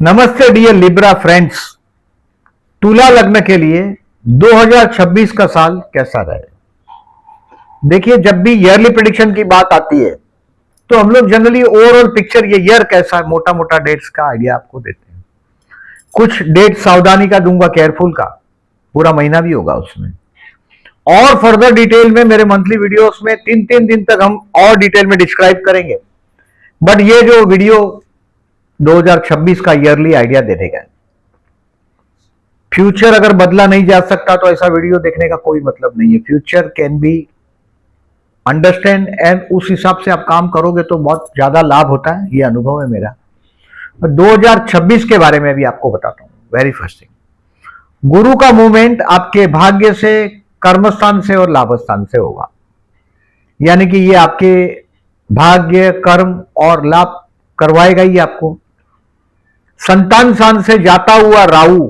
नमस्ते dear Libra friends. तुला लग्न के लिए 2026 का साल कैसा रहे। देखिए, जब भी ईयरली प्रेडिक्शन की बात आती है तो हम लोग जनरली ओवरऑल पिक्चर ये ईयर कैसा है, मोटा मोटा डेट्स का आइडिया आपको देते हैं। कुछ डेट सावधानी का दूंगा, केयरफुल का, पूरा महीना भी होगा उसमें। और फर्दर डिटेल में मेरे मंथली वीडियोस में 3-3 दिन तक हम और डिटेल में डिस्क्राइब करेंगे। बट ये जो वीडियो 2026 का ईयरली आइडिया देने का है। फ्यूचर अगर बदला नहीं जा सकता तो ऐसा वीडियो देखने का कोई मतलब नहीं है। Future can be understand and उस हिसाब से आप काम करोगे तो बहुत ज्यादा लाभ होता है, ये अनुभव है मेरा। 2026 के बारे में भी आपको बताता हूं। वेरी फर्स्ट थिंग, गुरु का मूवमेंट आपके भाग्य से, कर्मस्थान से और लाभस्थान से होगा। यानी कि ये आपके भाग्य, कर्म और लाभ करवाएगा ही आपको। संतान स्थान से जाता हुआ राहु,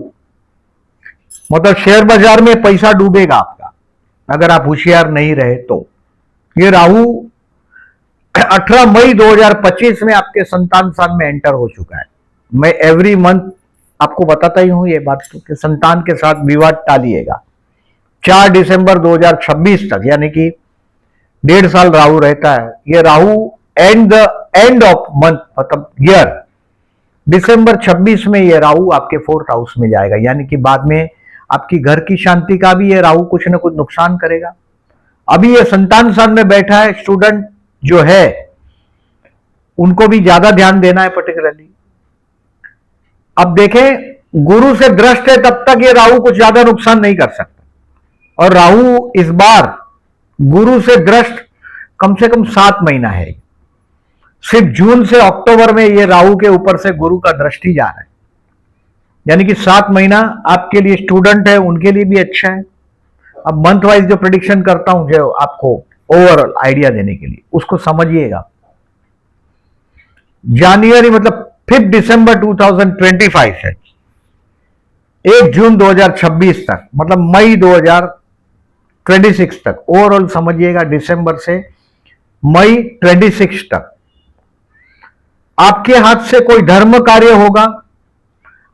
मतलब शेयर बाजार में पैसा डूबेगा आपका अगर आप होशियार नहीं रहे तो। ये राहु 18 मई 2025 में आपके संतान स्थान में एंटर हो चुका है। मैं एवरी मंथ आपको बताता ही हूं ये बात तो, कि संतान के साथ विवाद टालिएगा। 4 दिसंबर 2026 तक, यानी कि 1.5 साल राहु रहता है। ये राहु एंड ऑफ मंथ, मतलब ईयर दिसंबर 26 में ये राहु आपके 4th हाउस में जाएगा। यानी कि बाद में आपकी घर की शांति का भी ये राहु कुछ ना कुछ नुकसान करेगा। अभी ये संतान स्थान में बैठा है, स्टूडेंट जो है उनको भी ज्यादा ध्यान देना है पर्टिकुलरली। अब देखें, गुरु से दृष्ट है तब तक ये राहु कुछ ज्यादा नुकसान नहीं कर सकता। और राहु इस बार गुरु से दृष्ट कम से कम 7 महीना है। सिर्फ जून से अक्टूबर में ये राहु के ऊपर से गुरु का दृष्टि जा रहा है। यानी कि 7 महीना आपके लिए, स्टूडेंट है उनके लिए भी अच्छा है। अब मंथ वाइज जो प्रेडिक्शन करता हूं, जो आपको ओवरऑल आइडिया देने के लिए, उसको समझिएगा। जनवरी मतलब 5 दिसंबर 2025 से 1 जून 2026 तक, मतलब मई 2026 तक ओवरऑल समझिएगा। दिसंबर से मई 26 तक आपके हाथ से कोई धर्म कार्य होगा।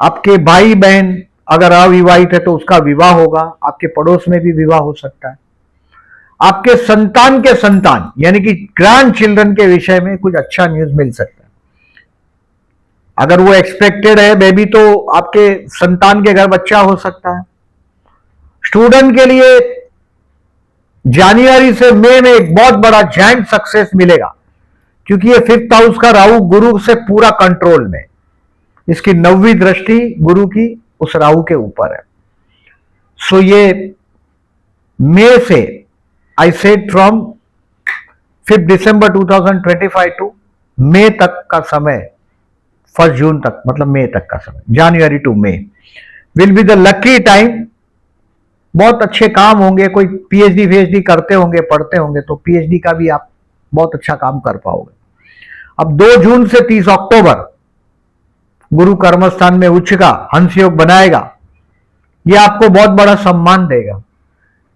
आपके भाई बहन अगर अविवाहित है तो उसका विवाह होगा। आपके पड़ोस में भी विवाह हो सकता है। आपके संतान के संतान, यानी कि ग्रैंड चिल्ड्रन के विषय में कुछ अच्छा न्यूज मिल सकता है। अगर वो एक्सपेक्टेड है बेबी, तो आपके संतान के घर बच्चा हो सकता है। स्टूडेंट के लिए जनवरी से मई में एक बहुत बड़ा जायंट सक्सेस मिलेगा, क्योंकि ये 5th हाउस का राहु गुरु से पूरा कंट्रोल में, इसकी 9वीं दृष्टि गुरु की उस राहु के ऊपर है। सो ये मई से, I said from 5 December 2025 to May तक का समय, 1 जून तक, मतलब मई तक का समय, January to May will be the lucky time. बहुत अच्छे काम होंगे। कोई पीएचडी करते होंगे, पढ़ते होंगे, तो पीएचडी का भी आप बहुत अच्छा काम कर पाओगे। अब 2 जून से 30 अक्टूबर गुरु कर्मस्थान में उच्च का हंस योग बनाएगा। यह आपको बहुत बड़ा सम्मान देगा।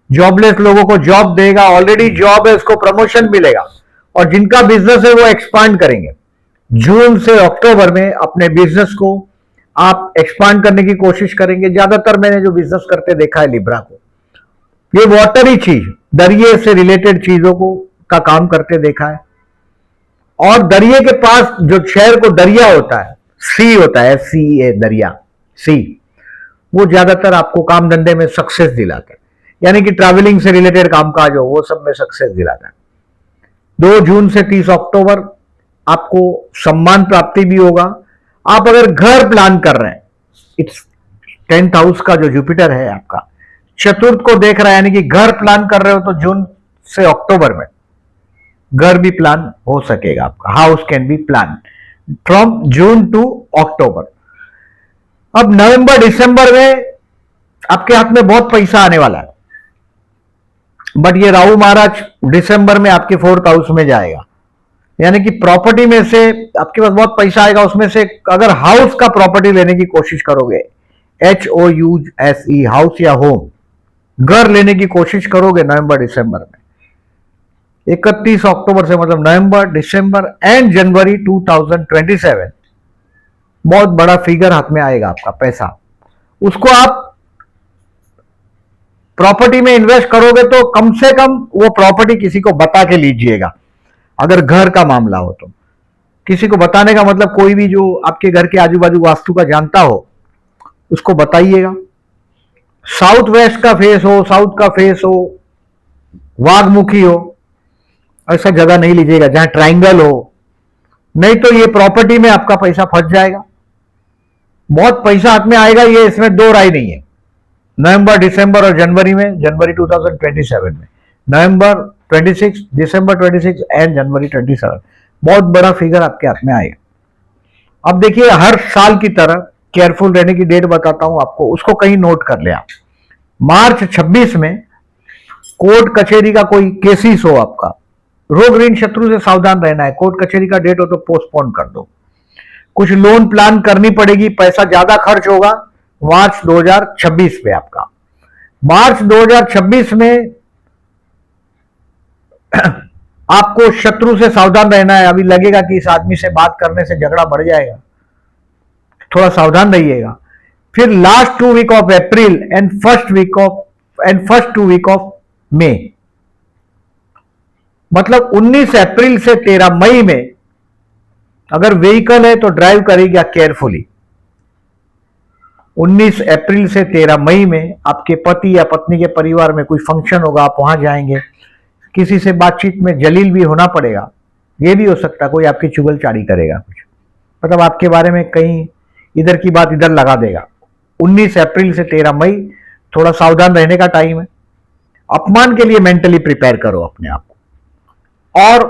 जॉबलेस लोगों को जॉब देगा। ऑलरेडी जॉब है, उसको प्रमोशन मिलेगा। और जिनका बिजनेस है वो एक्सपांड करेंगे। जून से अक्टूबर में अपने बिजनेस को आप एक्सपांड करने की कोशिश करेंगे। ज्यादातर मैंने जो बिजनेस करते देखा है लिब्रा को, ये वाटरी चीज, दरिये से रिलेटेड चीजों को का काम करते देखा है। और दरिये के पास जो शहर को दरिया होता है, सी होता है, SCA, दरिया, सी, वो ज्यादातर आपको काम धंधे में सक्सेस दिलाता है। यानी कि ट्रैवलिंग से रिलेटेड कामकाज हो, वो सब में सक्सेस दिलाता है। 2 जून से 30 अक्टूबर आपको सम्मान प्राप्ति भी होगा। आप अगर घर प्लान कर रहे हैं, इट्स 10th हाउस का जो जुपिटर है आपका चतुर्थ को देख रहा है, यानी कि घर प्लान कर रहे हो, तो जून से अक्टूबर में घर भी प्लान हो सकेगा आपका। House can be plan from June to October. अब नवंबर दिसंबर में आपके हाथ में बहुत पैसा आने वाला है। बट ये राहु महाराज दिसंबर में आपके 4th हाउस में जाएगा। यानी कि प्रॉपर्टी में से आपके पास बहुत पैसा आएगा। उसमें से अगर हाउस का प्रॉपर्टी लेने की कोशिश करोगे, HOUSE, हाउस या होम, घर लेने की कोशिश करोगे नवंबर दिसंबर में, 31 अक्टूबर से, मतलब नवंबर, दिसंबर एंड जनवरी 2027 बहुत बड़ा फिगर हाथ में आएगा आपका पैसा, उसको आप प्रॉपर्टी में इन्वेस्ट करोगे तो कम से कम वो प्रॉपर्टी किसी को बता के लीजिएगा। अगर घर का मामला हो तो किसी को बताने का मतलब कोई भी जो आपके घर के आजू बाजू वास्तु का जानता हो उसको बताइएगा। साउथ वेस्ट का फेस हो, साउथ का फेस हो, वाघमुखी हो, ऐसा जगह नहीं लीजिएगा जहां ट्रायंगल हो, नहीं तो ये प्रॉपर्टी में आपका पैसा फंस जाएगा। बहुत पैसा हाथ में आएगा, ये इसमें दो राय नहीं है। नवंबर, दिसंबर और जनवरी में, जनवरी 2027 में, नवंबर 26, दिसंबर 26 एंड जनवरी 27 बहुत बड़ा फिगर आपके हाथ में आएगा। अब देखिए, हर साल की तरह केयरफुल रहने की डेट बताता हूं आपको, उसको कहीं नोट कर ले आप। मार्च 26 में कोर्ट कचहरी का कोई केसेस हो आपका, रोग ऋण शत्रु से सावधान रहना है। कोर्ट कचहरी का डेट हो तो पोस्टपोन कर दो। कुछ लोन प्लान करनी पड़ेगी, पैसा ज्यादा खर्च होगा मार्च 2026 पे आपका। मार्च 2026 में आपको शत्रु से सावधान रहना है। अभी लगेगा कि इस आदमी से बात करने से झगड़ा बढ़ जाएगा, थोड़ा सावधान रहिएगा। फिर last 2 week of April and first 2 week of May, मतलब 19 अप्रैल से 13 मई में अगर व्हीकल है तो ड्राइव करेगा केयरफुली। 19 अप्रैल से 13 मई में आपके पति या पत्नी के परिवार में कोई फंक्शन होगा, आप वहां जाएंगे, किसी से बातचीत में जलील भी होना पड़ेगा। यह भी हो सकता है कोई आपकी चुगलचाड़ी करेगा, कुछ मतलब आपके बारे में कहीं इधर की बात इधर लगा देगा। 19 अप्रैल से 13 मई थोड़ा सावधान रहने का टाइम है। अपमान के लिए मेंटली प्रिपेयर करो अपने आप को। और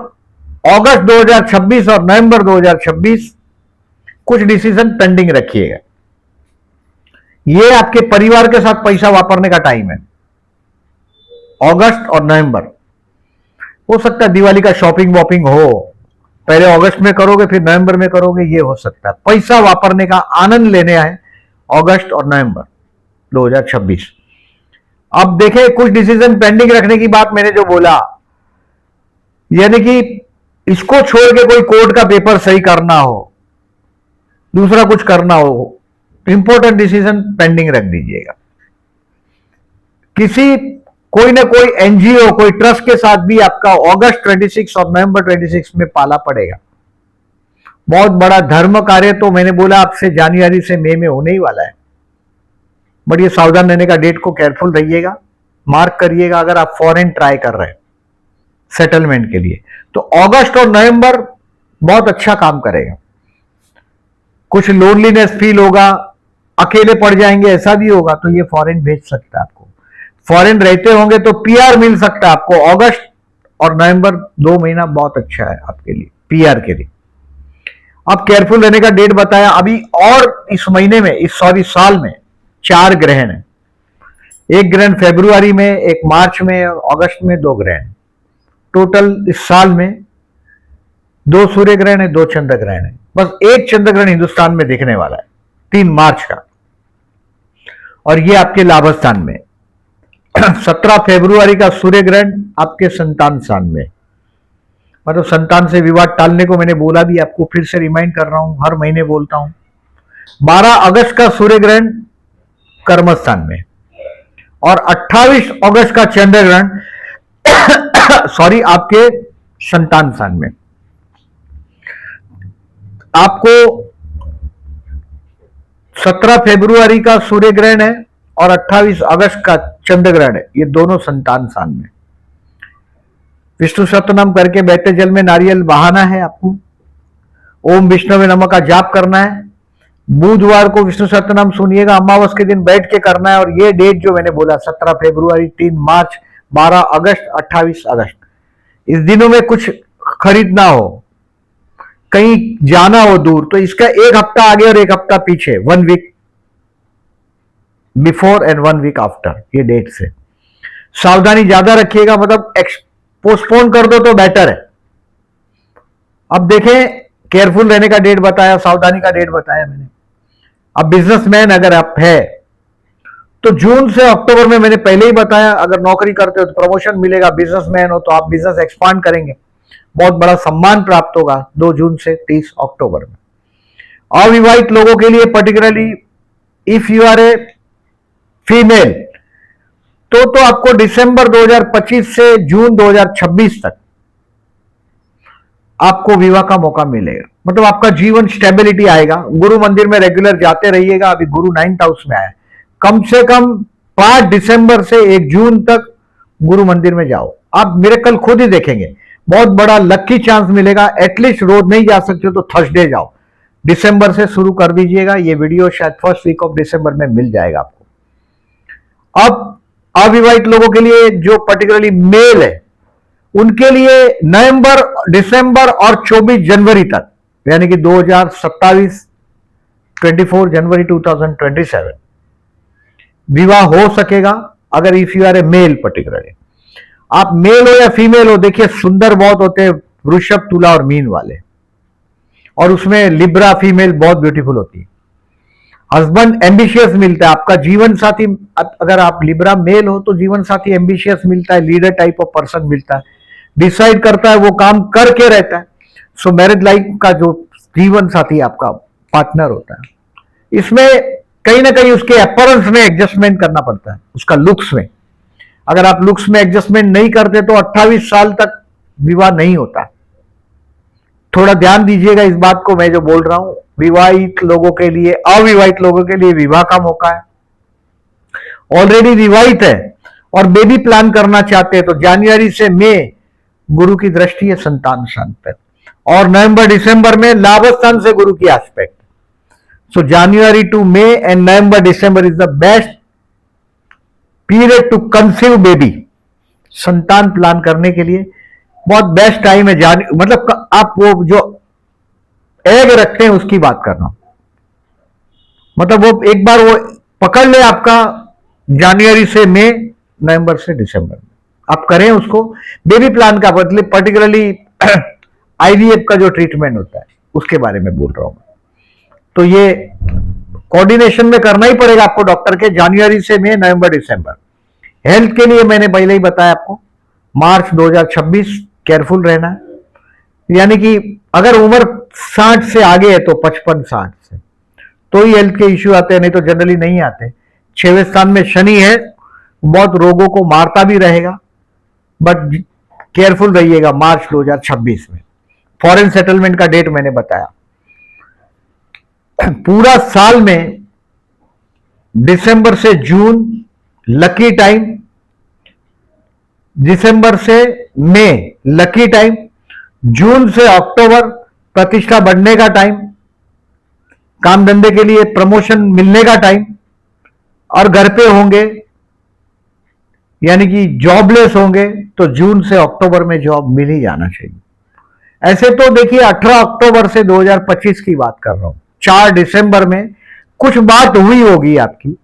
अगस्त 2026 और नवंबर 2026 कुछ डिसीजन पेंडिंग रखिएगा। ये आपके परिवार के साथ पैसा वापरने का टाइम है, अगस्त और नवंबर। हो सकता है दिवाली का शॉपिंग वॉपिंग हो, पहले अगस्त में करोगे फिर नवंबर में करोगे, ये हो सकता है। पैसा वापरने का आनंद लेने आए अगस्त और नवंबर 2026। अब देखें, कुछ डिसीजन पेंडिंग रखने की बात मैंने जो बोला, यानी कि इसको छोड़ के कोई कोर्ट का पेपर सही करना हो, दूसरा कुछ करना हो, इंपॉर्टेंट डिसीजन पेंडिंग रख दीजिएगा। कोई ना कोई एनजीओ, कोई ट्रस्ट के साथ भी आपका अगस्त 26 और नवंबर 26 में पाला पड़ेगा। बहुत बड़ा धर्म कार्य तो मैंने बोला आपसे जनवरी से मई में होने ही वाला है, बट ये सावधान रहने का डेट को केयरफुल रहिएगा, मार्क करिएगा। अगर आप फॉरेन ट्राई कर रहे हैं सेटलमेंट के लिए तो अगस्त और नवंबर बहुत अच्छा काम करेगा। कुछ लोनलीनेस फील होगा, अकेले पड़ जाएंगे, ऐसा भी होगा तो ये फॉरेन भेज सकता है आपको। फॉरेन रहते होंगे तो पीआर मिल सकता है आपको। अगस्त और नवंबर 2 महीना बहुत अच्छा है आपके लिए पीआर के लिए। अब केयरफुल रहने का डेट बताया अभी। और इस महीने में, साल में 4 ग्रहण है। एक ग्रहण फरवरी में, एक मार्च में और अगस्त में 2 ग्रहण। टोटल इस साल में 2 सूर्य ग्रहण है, 2 चंद्र ग्रहण है। बस एक चंद्र ग्रहण हिंदुस्तान में दिखने वाला है 3 मार्च का, और ये आपके लाभस्थान में। 17 फरवरी का सूर्य ग्रहण आपके संतान स्थान में, मतलब संतान से विवाद टालने को मैंने बोला भी, आपको फिर से रिमाइंड कर रहा हूं, हर महीने बोलता हूं। 12 अगस्त का सूर्य ग्रहण कर्म स्थान में, और 28 अगस्त का चंद्र ग्रहण सॉरी आपके संतान स्थान में। आपको 17 फरवरी का सूर्य ग्रहण है और 28 अगस्त का चंद्र ग्रहण है, ये दोनों संतान स्थान में। विष्णु सतनाम करके बहते जल में नारियल बहाना है आपको। ओम विष्णुवे नमः का जाप करना है। बुधवार को विष्णु सतनाम सुनिएगा, अमावस के दिन बैठ के करना है। और ये डेट जो मैंने बोला 17 फरवरी, 3 मार्च, 12 अगस्त, 28 अगस्त, इस दिनों में कुछ खरीदना हो, कहीं जाना हो दूर, तो इसका 1 हफ्ता आगे और 1 हफ्ता पीछे, 1 week before and 1 week after, ये डेट से सावधानी ज्यादा रखिएगा। मतलब पोस्टपोन कर दो तो बेटर है। अब देखें, केयरफुल रहने का डेट बताया, सावधानी का डेट बताया मैंने। अब बिजनेसमैन अगर आप है तो जून से अक्टूबर में, मैंने पहले ही बताया, अगर नौकरी करते हो तो प्रमोशन मिलेगा, बिजनेसमैन हो तो आप बिजनेस एक्सपांड करेंगे, बहुत बड़ा सम्मान प्राप्त होगा 2 जून से 30 अक्टूबर में। अविवाहित लोगों के लिए particularly if you are a female तो आपको दिसंबर 2025 से जून 2026 तक आपको विवाह का मौका मिलेगा। मतलब आपका जीवन स्टेबिलिटी आएगा। गुरु मंदिर में रेगुलर जाते रहिएगा। अभी गुरु 9th हाउस में आया, कम से कम 5 दिसंबर से 1 जून तक गुरु मंदिर में जाओ, आप मिरेकल खुद ही देखेंगे। बहुत बड़ा लकी चांस मिलेगा। एटलीस्ट रोज नहीं जा सकते तो थर्सडे जाओ। दिसंबर से शुरू कर दीजिएगा। ये वीडियो शायद फर्स्ट वीक ऑफ दिसंबर में मिल जाएगा आपको। अब अविवाहित लोगों के लिए जो पर्टिकुलरली मेल है, उनके लिए नवंबर, दिसंबर और 24 जनवरी तक, यानी कि 2027, 24 जनवरी 2027 विवाह हो सकेगा। अगर if you are a male, particularly आप मेल हो या फीमेल हो, देखिए सुंदर बहुत होते हैं वृषभ, तुला और मीन वाले, और उसमें लिब्रा फीमेल बहुत ब्यूटीफुल होती है। हस्बैंड एम्बिशियस मिलता है, आपका जीवन साथी, अगर आप लिब्रा मेल हो तो जीवन साथी एम्बिशियस मिलता है, लीडर टाइप ऑफ पर्सन मिलता है, डिसाइड करता है, वो काम करके रहता है। सो मैरिज लाइफ का जो जीवन साथी आपका पार्टनर होता है, इसमें कहीं ना कहीं उसके अपीयरेंस में एडजस्टमेंट करना पड़ता है, उसका लुक्स में। अगर आप लुक्स में एडजस्टमेंट नहीं करते तो 28 साल तक विवाह नहीं होता। थोड़ा ध्यान दीजिएगा इस बात को, मैं जो बोल रहा हूं। विवाहित लोगों के लिए, अविवाहित लोगों के लिए विवाह का मौका है। ऑलरेडी विवाहित है और बेबी प्लान करना चाहते हैं तो जनवरी से मई गुरु की दृष्टि है संतान स्थान पर, और नवंबर दिसंबर में लाभ स्थान से गुरु की aspect. So January to May and November December is the best period to conceive baby. संतान प्लान करने के लिए बहुत बेस्ट टाइम है। मतलब आप वो जो एग रखते हैं उसकी बात कर रहा हूं, मतलब वो एक बार वो पकड़ ले आपका जनवरी से मई, नवंबर से दिसंबर में आप करें उसको। बेबी प्लान का मतलब पर्टिकुलरली आईवीएफ का जो ट्रीटमेंट होता है उसके बारे में बोल रहा हूं। तो ये कोऑर्डिनेशन में करना ही पड़ेगा आपको डॉक्टर के, जनवरी से मई, नवंबर, दिसंबर। हेल्थ के लिए मैंने पहले ही बताया आपको, मार्च 2026 केयरफुल रहना है। यानी कि अगर उम्र 60 से आगे है तो 55-60 से तो ही हेल्थ के इश्यू आते हैं, नहीं तो जनरली नहीं आते। 6वें स्थान में शनि है, बहुत रोगों को मारता भी रहेगा, बट केयरफुल रहिएगा मार्च 2026 में। फॉरेन सेटलमेंट का डेट मैंने बताया। पूरा साल में दिसंबर से जून लकी टाइम, दिसंबर से मई लकी टाइम, जून से अक्टूबर प्रतिष्ठा बढ़ने का टाइम, काम धंधे के लिए प्रमोशन मिलने का टाइम, और घर पे होंगे यानी कि जॉबलेस होंगे तो जून से अक्टूबर में जॉब मिल ही जाना चाहिए। ऐसे तो देखिए 18 अक्टूबर से 2025 की बात कर रहा हूं, 4 दिसंबर में कुछ बात हुई होगी आपकी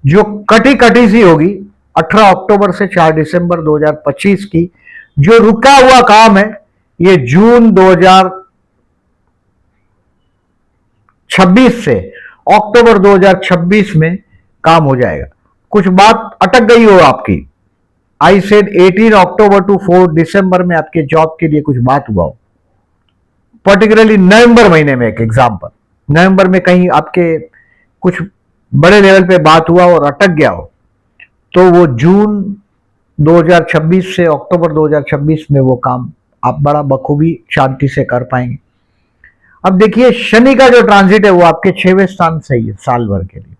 जो कटी कटी सी होगी। 18 अक्टूबर से 4 दिसंबर 2025 की जो रुका हुआ काम है, ये जून 2026 से अक्टूबर 2026 में काम हो जाएगा। कुछ बात अटक गई हो आपकी, आई सेड 18 अक्टूबर टू 4 दिसंबर में आपके जॉब के लिए कुछ बात हुआ हो, पर्टिकुलरली नवंबर महीने में। एक एग्जांपल, नवंबर में कहीं आपके कुछ बड़े लेवल पे बात हुआ और अटक गया हो, तो वो जून 2026 से अक्टूबर 2026 में वो काम आप बड़ा बखूबी शांति से कर पाएंगे। अब देखिए शनि का जो ट्रांजिट है वो आपके 6वें स्थान से ही है साल भर के लिए,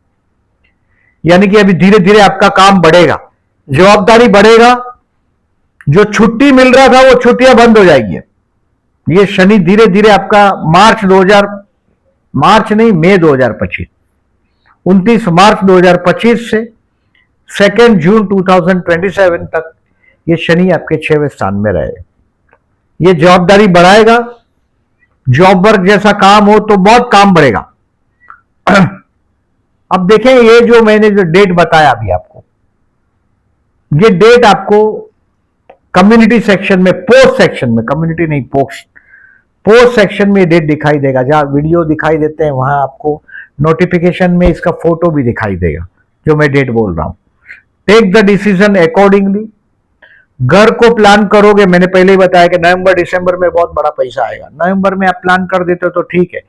यानी कि अभी धीरे धीरे आपका काम बढ़ेगा, जवाबदारी बढ़ेगा। जो छुट्टी मिल रहा था वो छुट्टियां बंद हो जाएगी। ये शनि धीरे धीरे आपका मई 2025, 29 मार्च 2025 से 2 जून 2027 तक ये शनि आपके 6वें स्थान में रहेगा। ये जवाबदारी बढ़ाएगा। जॉब वर्क जैसा काम हो तो बहुत काम बढ़ेगा। अब देखें, ये जो मैंने जो डेट बताया अभी आपको, ये डेट आपको कम्युनिटी सेक्शन में, पोस्ट सेक्शन में, कम्युनिटी नहीं पोस्ट सेक्शन में डेट दिखाई देगा। जहां वीडियो दिखाई देते हैं वहां आपको नोटिफिकेशन में इसका फोटो भी दिखाई देगा जो मैं डेट बोल रहा हूं। Take the decision accordingly. घर को प्लान करोगे, मैंने पहले ही बताया कि नवंबर दिसंबर में बहुत बड़ा पैसा आएगा। नवंबर में आप प्लान कर देते हो तो ठीक है,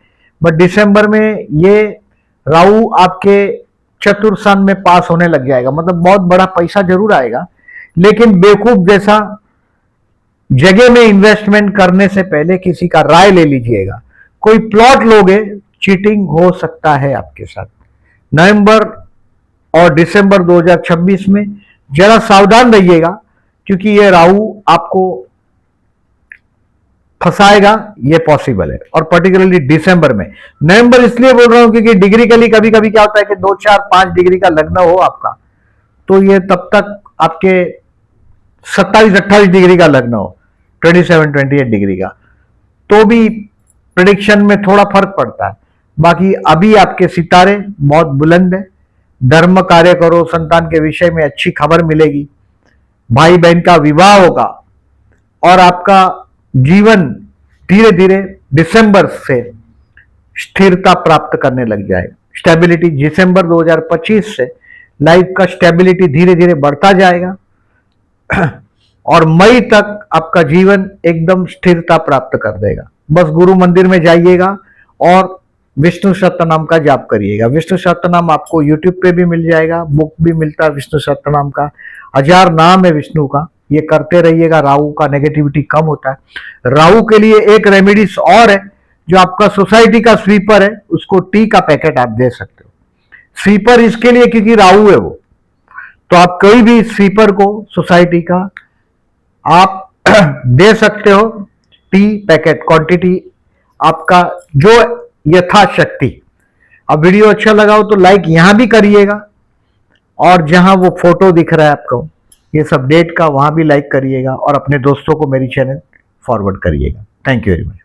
बट दिसंबर में ये राहु आपके चतुर्थ स्थान में पास होने लग जाएगा, मतलब बहुत बड़ा पैसा जरूर आएगा, लेकिन बेवकूफ जैसा जगह में इन्वेस्टमेंट करने से पहले किसी का राय ले लीजिएगा। कोई प्लॉट लोगे, चीटिंग हो सकता है आपके साथ। नवंबर और दिसंबर 2026 में जरा सावधान रहिएगा, क्योंकि ये राहु आपको फंसाएगा, ये पॉसिबल है। और पर्टिकुलरली दिसंबर में, नवंबर इसलिए बोल रहा हूं क्योंकि डिग्रिकली कभी कभी क्या होता है कि 2, 4, 5 डिग्री का लग्न हो आपका, तो ये तब तक आपके 27-28 डिग्री का लग्न हो, 27-28 डिग्री का, तो भी प्रेडिक्शन में थोड़ा फर्क पड़ता है। बाकी अभी आपके सितारे बहुत बुलंद है। धर्म कार्य करो, संतान के विषय में अच्छी खबर मिलेगी, भाई बहन का विवाह होगा, और आपका जीवन धीरे धीरे दिसंबर से स्थिरता प्राप्त करने लग जाएगा। स्टेबिलिटी दिसंबर 2025 से लाइफ का स्टेबिलिटी धीरे धीरे बढ़ता जाएगा और मई तक आपका जीवन एकदम स्थिरता प्राप्त कर देगा। बस गुरु मंदिर में जाइएगा और विष्णु सहस्त्रनाम का जाप करिएगा। विष्णु सहस्त्रनाम आपको यूट्यूब पे भी मिल जाएगा, बुक भी मिलता है विष्णु सहस्त्रनाम का, 1000 नाम है विष्णु का, ये करते रहिएगा। राहु का नेगेटिविटी कम होता है। राहु के लिए एक रेमेडीज और है, जो आपका सोसाइटी का स्वीपर है उसको टी का पैकेट आप दे सकते हो। स्वीपर इसके लिए क्योंकि राहु है वो, तो आप कोई भी स्वीपर को सोसाइटी का आप दे सकते हो टी पैकेट, क्वांटिटी आपका जो यथाशक्ति। अब वीडियो अच्छा लगा हो तो लाइक यहां भी करिएगा, और जहां वो फोटो दिख रहा है आपको ये सब डेट का, वहां भी लाइक करिएगा, और अपने दोस्तों को मेरी चैनल फॉरवर्ड करिएगा। Thank you very much.